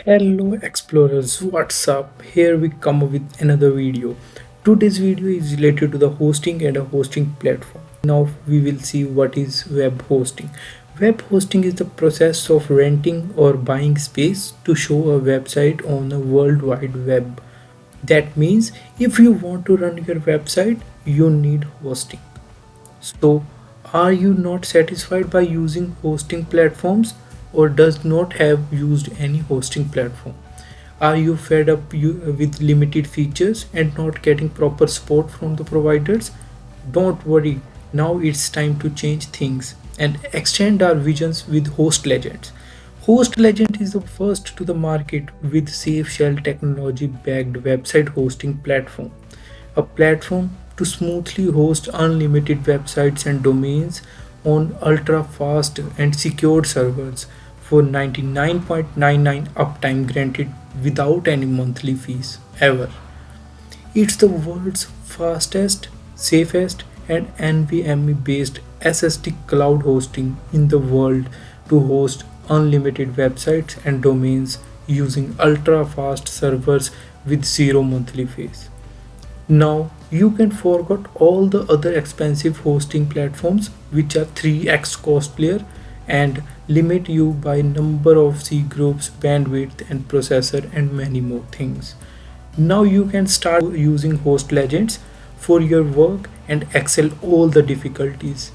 Hello explorers, what's up? Here we come with another video. Today's video is related to the hosting and a hosting platform. Now we will see what is web hosting. Web hosting is the process of renting or buying space to show a website on the World Wide Web. That means if you want to run your website, you need hosting. So, are you not satisfied by using hosting platforms or does not have used any hosting platform? Are you fed up with limited features and not getting proper support from the providers? Don't worry, now it's time to change things and extend our visions with Host Legends. Host Legend is the first to the market with safe shell technology backed website hosting platform, a platform to smoothly host unlimited websites and domains on ultra fast and secured servers for 99.99 uptime granted without any monthly fees ever. It's the world's fastest, safest, and NVMe based SSD cloud hosting in the world to host unlimited websites and domains using ultra fast servers with zero monthly fees. Now you can forget all the other expensive hosting platforms which are 3x costlier and limit you by number of C groups, bandwidth and processor and many more things. Now you can start using host legends for your work and excel all the difficulties.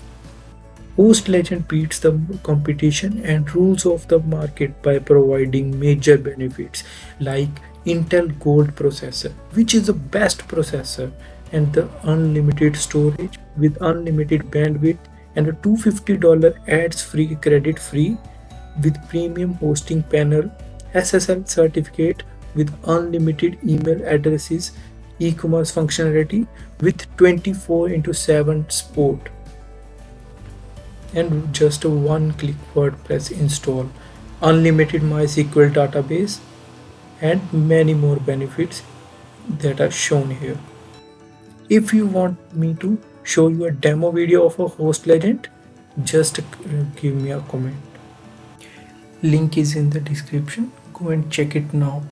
Host Legend beats the competition and rules of the market by providing major benefits like Intel Gold processor, which is the best processor, and the unlimited storage with unlimited bandwidth and a $250 ads free credit free with premium hosting panel, SSL certificate with unlimited email addresses, e-commerce functionality with 24 into 7 support and just a one-click WordPress install, unlimited MySQL database, and many more benefits that are shown here. If you want me to show you a demo video of a host legend, just give me a comment. Link is in the description. Go and check it now.